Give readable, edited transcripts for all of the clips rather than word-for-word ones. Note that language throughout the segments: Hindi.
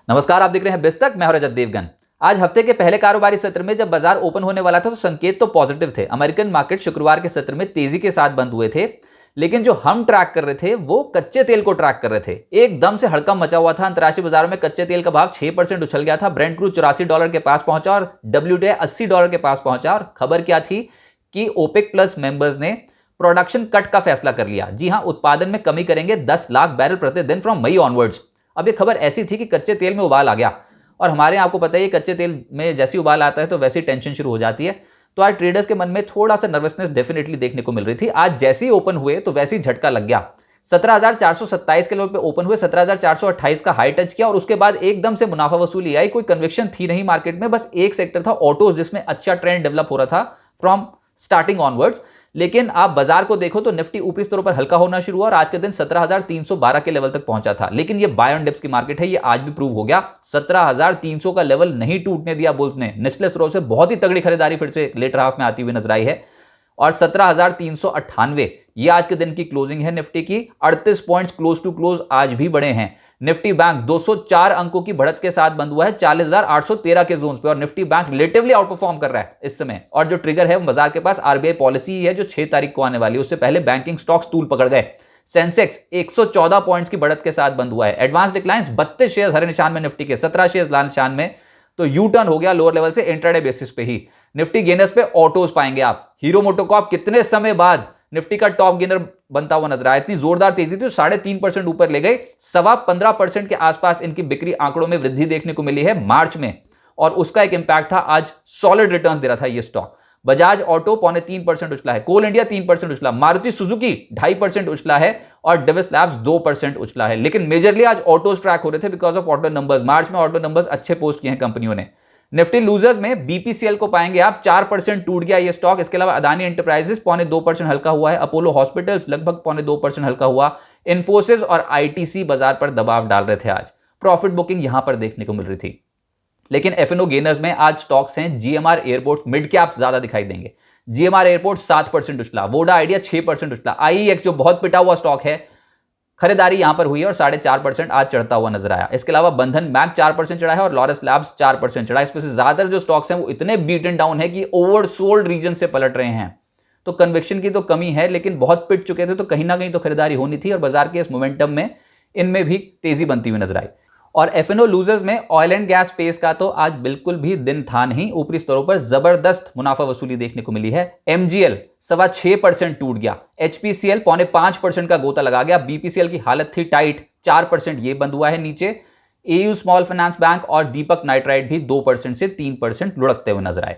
नमस्कार, आप देख रहे हैं बिस्तक। मैं हूं रजत देवगन। आज हफ्ते के पहले कारोबारी सत्र में जब बाजार ओपन होने वाला था तो संकेत तो पॉजिटिव थे। अमेरिकन मार्केट शुक्रवार के सत्र में तेजी के साथ बंद हुए थे, लेकिन जो हम ट्रैक कर रहे थे वो कच्चे तेल को ट्रैक कर रहे थे। एकदम से हड़कंप मचा हुआ था। अंतर्राष्ट्रीय बाजारों में कच्चे तेल का भाव 6% उछल गया था। ब्रेंट क्रूड $84 के पास पहुंचा और WTI $80 के पास पहुंचा। और खबर क्या थी कि ओपेक प्लस मेंबर्स ने प्रोडक्शन कट का फैसला कर लिया। जी हां, उत्पादन में कमी करेंगे 10 लाख बैरल प्रतिदिन फ्रॉम मई ऑनवर्ड्स। अब ये खबर ऐसी थी कि कच्चे तेल में उबाल आ गया, और हमारे यहाँ आपको पता है कच्चे तेल में जैसी उबाल आता है तो वैसी टेंशन शुरू हो जाती है। तो आज ट्रेडर्स के मन में थोड़ा सा नर्वसनेस डेफिनेटली देखने को मिल रही थी। आज जैसे ही ओपन हुए तो वैसे ही झटका लग गया। 17,427 के लेवल पे ओपन हुए, 17,428 का हाई टच किया और उसके बाद एकदम से मुनाफा वसूली आई। कोई कन्विक्शन थी नहीं मार्केट में, बस एक सेक्टर था ऑटोज जिसमें अच्छा ट्रेंड डेवलप हो रहा था फ्रॉम स्टार्टिंग ऑनवर्ड्स। लेकिन आप बाजार को देखो तो निफ्टी ऊपरी स्तरों पर हल्का होना शुरू हुआ और आज के दिन 17,312 के लेवल तक पहुंचा था। लेकिन ये बाय ऑन डिप्स की मार्केट है, ये आज भी प्रूव हो गया। 17,300 का लेवल नहीं टूटने दिया बुल्स ने। निचले स्तरों से बहुत ही तगड़ी खरीदारी फिर से लेटर हाफ में आती हुई नजर आई है और 17,398 ये आज के दिन की क्लोजिंग है निफ्टी की। 38 पॉइंट्स क्लोज टू क्लोज आज भी बढ़े हैं। निफ्टी बैंक 204 अंकों की बढ़त के साथ बंद हुआ है 40,813 के जोन पे और Nifty bank relatively out perform कर रहा है इस समय। और जो ट्रिगर है बाजार के पास आरबीआई पॉलिसी है जो 6 तारीख को आने वाली है, उससे पहले बैंकिंग स्टॉक्स तूल पकड़ गए। सेंसेक्स 114 पॉइंट्स की बढ़त के साथ बंद हुआ है। एडवांस डिक्लाइंस 32 शेयर हरे निशान में निफ्टी के, 17 शेयर लाल निशान में। तो यू टर्न हो गया लोअर लेवल से इंट्राडे बेसिस पे ही। निफ्टी गेनर्स पे ऑटोज पाएंगे आप। हीरो मोटोकॉर्प कितने समय बाद निफ्टी का टॉप गेनर बनता हुआ नजर आया। इतनी जोरदार तेजी थी, 3.5% ऊपर ले गए। 15.25% के आसपास इनकी बिक्री आंकड़ों में वृद्धि देखने को मिली है मार्च में, और उसका एक इंपैक्ट था। आज सॉलिड रिटर्न्स दे रहा था ये स्टॉक। बजाज ऑटो 3.25% उछला है। कोल इंडिया 3% उछला। मारुति सुजुकी 2.5% उछला है और डिविस लैब्स 2% उछला है। लेकिन मेजरली आज ऑटोज ट्रैक हो रहे थे बिकॉज ऑफ ऑटो नंबर्स। मार्च में ऑटो नंबर्स अच्छे पोस्ट किए हैं कंपनियों ने। निफ्टी लूजर्स में बीपीसीएल को पाएंगे आप। 4% टूट गया ये स्टॉक। इसके अलावा अदानी एंटरप्राइजेस 2.25% हल्का हुआ है। अपोलो हॉस्पिटल्स लगभग 2.25% हल्का हुआ। इन्फोसिस और आईटीसी बाजार पर दबाव डाल रहे थे। आज प्रॉफिट बुकिंग यहां पर देखने को मिल रही थी। लेकिन एफएनओ गेनर्स में आज स्टॉक्स हैं जीएमआर एयरपोर्ट, मिड कैप्स ज्यादा दिखाई देंगे। जीएमआर एयरपोर्ट 7% उछला। वोडा आइडिया 6% उछला। आईईएक्स जो बहुत पिटा हुआ स्टॉक है, खरीदारी यहां पर हुई है और 4.5% आज चढ़ता हुआ नजर आया। इसके अलावा बंधन बैंक 4% चढ़ा है और लॉरस लैब्स 4% चढ़ा है। इसमें से ज्यादातर जो स्टॉक्स हैं वो इतने बीटन डाउन है कि ओवरसोल्ड रीजन से पलट रहे हैं। तो कन्विक्शन की तो कमी है, लेकिन बहुत पिट चुके थे तो कहीं ना कहीं तो खरीदारी होनी थी और बाजार के इस मोमेंटम में इनमें भी तेजी बनती हुई नजर आई। और एफएनओ लूजर्स में ऑयल एंड गैस स्पेस का तो आज बिल्कुल भी दिन था नहीं। ऊपरी स्तरों पर जबरदस्त मुनाफा वसूली देखने को मिली है। एमजीएल 6.25% टूट गया। एचपीसीएल 5.5% का गोता लगा गया। बीपीसीएल की हालत थी टाइट, 4% ये बंद हुआ है नीचे। एयू स्मॉल फाइनेंस बैंक और दीपक नाइट्राइट भी 2% से 3% लुढ़कते हुए नजर आए।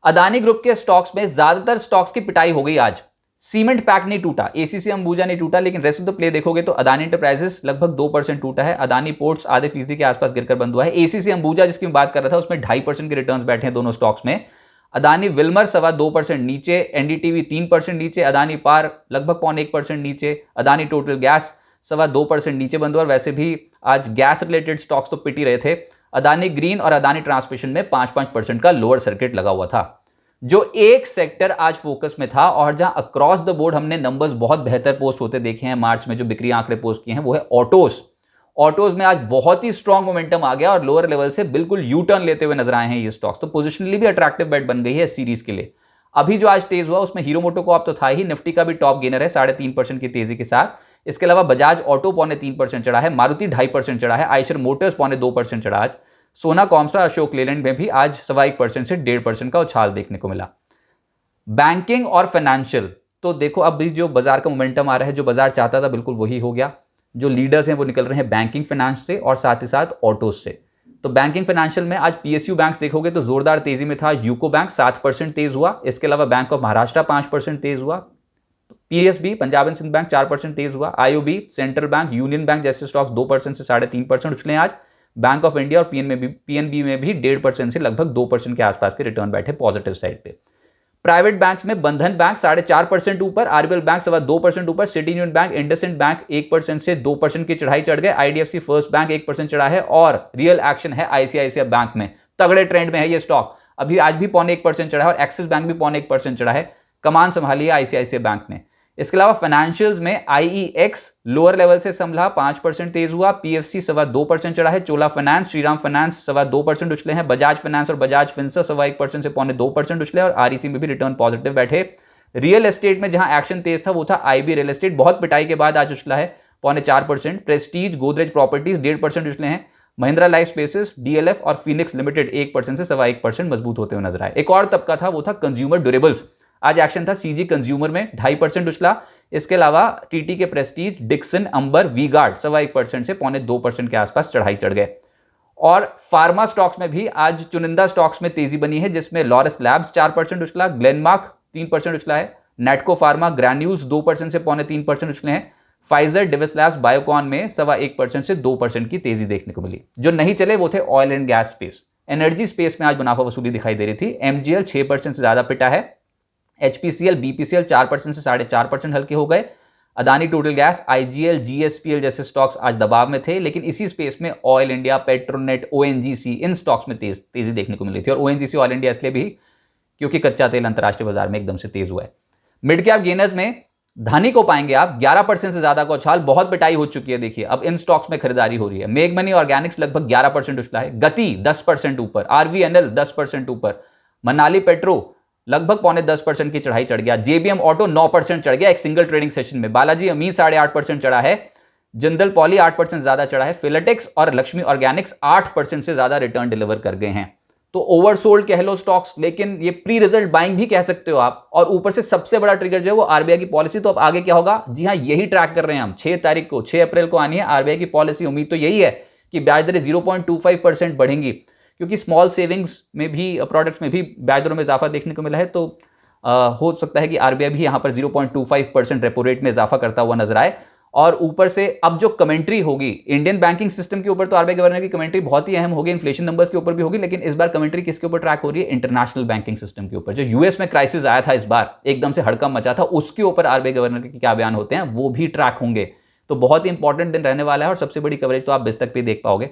अदानी ग्रुप के स्टॉक्स में ज्यादातर स्टॉक्स की पिटाई हो गई आज। सीमेंट पैक नहीं टूटा, एसीसी अंबुजा नहीं टूटा, लेकिन रेस्ट ऑफ द प्ले देखोगे तो अदानी एंटरप्राइजेस लगभग 2% टूटा है। अदानी पोर्ट्स आधे फीसदी के आसपास गिरकर बंद हुआ है। एसीसी अंबुजा जिसकी मैं बात कर रहा था उसमें 2.5% के रिटर्न्स बैठे हैं दोनों स्टॉक्स में। अदानी विल्मर 2% नीचे, एनडीटीवी 3% नीचे, अदानी पार लगभग 0.1% नीचे, अदानी टोटल गैस 2% नीचे बंद हुआ। और वैसे भी आज गैस रिलेटेड स्टॉक्स तो पिट ही रहे थे। अदानी ग्रीन और अदानी ट्रांसमिशन में 5% का लोअर सर्किट लगा हुआ था। जो एक सेक्टर आज फोकस में था और जहां अक्रॉस द बोर्ड हमने नंबर्स बहुत बेहतर पोस्ट होते देखे हैं मार्च में, जो बिक्री आंकड़े पोस्ट किए हैं, वो है ऑटोज। ऑटोज में आज बहुत ही स्ट्रॉन्ग मोमेंटम आ गया और लोअर लेवल से बिल्कुल यू टर्न लेते हुए नजर आए हैं ये स्टॉक्स। तो पोजिशनली भी अट्रैक्टिव बेट बन गई है इस सीरीज के लिए। अभी जो आज तेज हुआ उसमें हीरो मोटोकॉर्प तो था ही। निफ्टी का भी टॉप गेनर है 3.5% की तेजी के साथ। इसके अलावा बजाज ऑटो 3.25% चढ़ा है। मारुति 2.5% चढ़ा है। आयशर मोटर्स 2.25% चढ़ा आज। सोना कॉमस्टार अशोक लेलैंड में भी आज 1.25% से 1.5% का उछाल देखने को मिला। बैंकिंग और फाइनेंशियल तो देखो अब भी जो बाजार का मोमेंटम आ रहा है, जो बाजार चाहता था बिल्कुल वही हो गया। जो लीडर्स हैं वो निकल रहे हैं बैंकिंग फाइनेंस से और साथ ही साथ ऑटोज से। तो बैंकिंग फाइनेंशियल में आज पीएसयू बैंक्स देखोगे तो जोरदार तेजी में था। यूको बैंक 7% तेज हुआ। इसके अलावा बैंक ऑफ महाराष्ट्र 5% तेज हुआ। PSB Punjab and Sind bank 4% तेज हुआ। IOB, central bank, union bank जैसे स्टॉक्स 2% से 3.5% उछले आज। बैंक ऑफ इंडिया और पीएनबी में भी 1.5% से लगभग 2% के आसपास के रिटर्न बैठे पॉजिटिव साइड पे। प्राइवेट बैंक्स में बंधन बैंक 4.5% ऊपर, आरबीएल बैंक 2% ऊपर, city union bank, IndusInd bank 1% से 2% की चढ़ाई चढ़ गए। आईडीएफसी फर्स्ट बैंक 1% चढ़ा है और रियल एक्शन है आईसीआईसीआई बैंक में। तगड़े ट्रेंड में है ये स्टॉक। अभी आज भी 0.1% चढ़ा है और एक्सिस बैंक भी 0.1% चढ़ा है। कमान संभाली है आईसीआईसीआई बैंक ने। इसके अलावा फाइनेंशियल्स में IEX लोअर लेवल से संभला 5% तेज हुआ, PFC 2.25% चढ़ा है, चोला फाइनेंस, श्रीराम फाइनेंस 2.25% उछले हैं, बजाज फाइनेंस और बजाज फिंसर 1% से 2.25% उछले और REC में भी रिटर्न पॉजिटिव बैठे। रियल एस्टेट में जहां एक्शन तेज था वो था IB रियल एस्टेट, बहुत पिटाई के बाद आज उछला है 4.25%। प्रेस्टीज, गोदरेज प्रॉपर्टीज 1.5% उछले हैं। महिंद्रा लाइफ स्पेसेस, DLF और फिनिक्स लिमिटेड 1% से 1.25% मजबूत होते हुए नजर आए। एक और तबका था वो था कंज्यूमर ड्यूरेबल्स, आज एक्शन था CG कंज्यूमर में 2.5% उछला। इसके अलावा TT के प्रेस्टीज, डिक्सन, अंबर, वी-गार्ड 1.25% से 2% के आसपास चढ़ाई चढ़ गए। और फार्मा स्टॉक्स में भी आज चुनिंदा स्टॉक्स में तेजी बनी है, जिसमें लॉरस लैब्स 4% उछला, ग्लेनमार्क 3% उछला है, नेटको फार्मा, ग्रैन्यूल्स 2% से 3.25% उछले हैं। फाइजर, डिविस लैब्स, बायोकॉन में 1.25% से 2% की तेजी देखने को मिली। जो नहीं चले वो थे oil and gas space. Energy space में आज मुनाफा वसूली दिखाई दे रही थी। MGL 6% से ज्यादा पिटा है, HPCL, BPCL 4% से 4.5% हल्के हो गए। Adani total gas, IGL, GSPL जैसे स्टॉक्स आज दबाव में थे, लेकिन इसी स्पेस में ऑयल इंडिया, पेट्रोनेट, ONGC इन स्टॉक्स में तेजी देखने को मिली थी। और ONGC ऑयल इंडिया इसलिए भी क्योंकि कच्चा तेल अंतर्राष्ट्रीय बाजार में एकदम से तेज हुआ है। मिड कैप गेनर्स में धानी को पाएंगे आप 11% से ज्यादा का उछाल, बहुत पिटाई हो चुकी है। देखिए अब इन स्टॉक्स में खरीदारी हो रही है। मेघमनी ऑर्गेनिक्स लगभग 11% उछला है, गति 10% ऊपर, RVNL 10% ऊपर, मनाली पेट्रो लगभग 10.25% की चढ़ाई चढ़ गया, JBM ऑटो 9% चढ़ गया एक सिंगल ट्रेडिंग सेशन में, बालाजी अमीन 8.5% चढ़ा है, जिंदल पॉली 8% ज्यादा चढ़ा है, फिलेटेक्स और लक्ष्मी ऑर्गेनिक्स 8% से ज्यादा रिटर्न डिलीवर कर गए हैं। तो ओवरसोल्ड कह लो स्टॉक्स, लेकिन ये प्री रिजल्ट बाइंग भी कह सकते हो आप। और ऊपर से सबसे बड़ा ट्रिगर जो है वो RBI की पॉलिसी। तो अब आगे क्या होगा? जी हाँ, यही ट्रैक कर रहे हैं हम। 6 अप्रैल को आनी है RBI की पॉलिसी। उम्मीद तो यही है कि ब्याज दरें 0.25% बढ़ेंगी, क्योंकि स्मॉल सेविंग्स में भी, प्रोडक्ट्स में भी ब्याज दरों में इजाफा देखने को मिला है। तो हो सकता है कि RBI भी यहां पर 0.25% रेपो रेट में इजाफा करता हुआ नजर आए। और ऊपर से अब जो कमेंट्री होगी इंडियन बैंकिंग सिस्टम के ऊपर, तो RBI गवर्नर की कमेंट्री बहुत ही अहम होगी, इन्फ्लेशन नंबर्स के ऊपर भी होगी, लेकिन इस बार कमेंट्री किसके ऊपर ट्रैक हो रही है? इंटरनेशनल बैंकिंग सिस्टम के ऊपर। जो US में क्राइसिस आया था इस बार, एकदम से हड़कंप मचा था, उसके ऊपर RBI गवर्नर के क्या बयान होते हैं वो भी ट्रैक होंगे। तो बहुत ही इंपॉर्टेंट दिन रहने वाला है और सबसे बड़ी कवरेज तो आप बिस्तक पे देख पाओगे।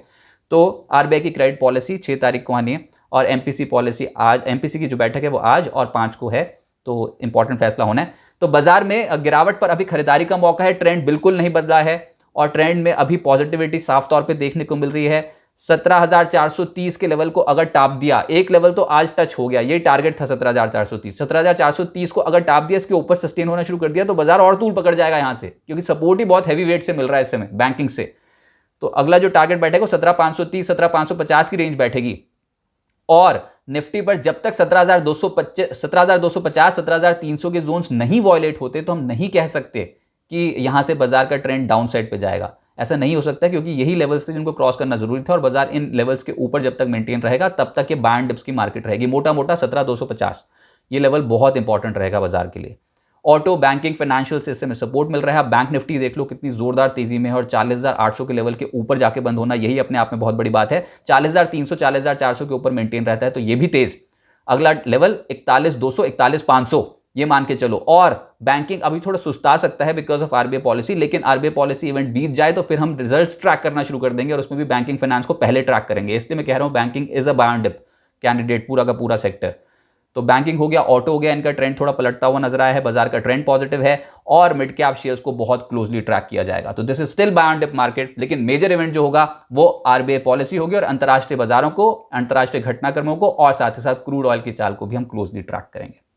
तो RBI की क्रेडिट पॉलिसी 6 तारीख को आनी है और MPC पॉलिसी आज, MPC की जो बैठक है वो आज और 5 को है, तो इंपॉर्टेंट फैसला होना है। तो बाजार में गिरावट पर अभी खरीदारी का मौका है, ट्रेंड बिल्कुल नहीं बदला है और ट्रेंड में अभी पॉजिटिविटी साफ तौर पे देखने को मिल रही है। 17,430 के लेवल को अगर टाप दिया, एक लेवल तो आज टच हो गया, ये टारगेट था 17,430, 17,430 को अगर टाप दिया, इसके ऊपर सस्टेन होना शुरू कर दिया तो बाजार और तूल पकड़ जाएगा यहां से, क्योंकि सपोर्ट ही बहुत हैवी वेट से मिल रहा है इस समय बैंकिंग से। तो अगला जो टारगेट बैठेगा 17,530, 17,550 की रेंज बैठेगी। और निफ्टी पर जब तक 17,250, 17,300 के जोन्स नहीं वॉयलेट होते तो हम नहीं कह सकते कि यहां से बाजार का ट्रेंड डाउन साइड पे जाएगा। ऐसा नहीं हो सकता, क्योंकि यही लेवल्स थे जिनको क्रॉस करना जरूरी था और बाजार इन लेवल्स के ऊपर जब तक मेंटेन रहेगा तब तक ये बाय एंड डिप्स की मार्केट रहेगी। मोटा मोटा 17,250 ये लेवल बहुत इंपॉर्टेंट रहेगा बाजार के लिए। ऑटो, बैंकिंग, फाइनेंशियल से इसमें सपोर्ट मिल रहा है। बैंक निफ्टी देख लो कितनी जोरदार तेजी में है और 40,800 के लेवल के ऊपर जाके बंद होना, यही अपने आप में बहुत बड़ी बात है। 40,300, 40,400 के ऊपर मेंटेन रहता है तो ये भी तेज। अगला लेवल 41,200, 41,500 ये मान के चलो। और बैंकिंग अभी थोड़ा सुस्ता सकता है बिकॉज ऑफ RBI पॉलिसी, लेकिन RBI पॉलिसी इवेंट बीत जाए तो फिर हम रिजल्ट्स ट्रैक करना शुरू कर देंगे और उसमें भी बैंकिंग फाइनेंस को पहले ट्रैक करेंगे। इसलिए मैं कह रहा हूं banking is a buy and dip candidate, पूरा का पूरा सेक्टर। तो बैंकिंग हो गया, ऑटो हो गया, इनका ट्रेंड थोड़ा पलटता हुआ नजर आया है, बाजार का ट्रेंड पॉजिटिव है और मिड कैप शेयर्स को बहुत क्लोजली ट्रैक किया जाएगा। तो this is still buy and dip market, लेकिन मेजर इवेंट जो होगा वो RBI पॉलिसी होगी और अंतरराष्ट्रीय बाजारों को, अंतरराष्ट्रीय घटनाक्रमों को और साथ ही साथ क्रूड ऑयल की चाल को भी हम क्लोजली ट्रैक करेंगे।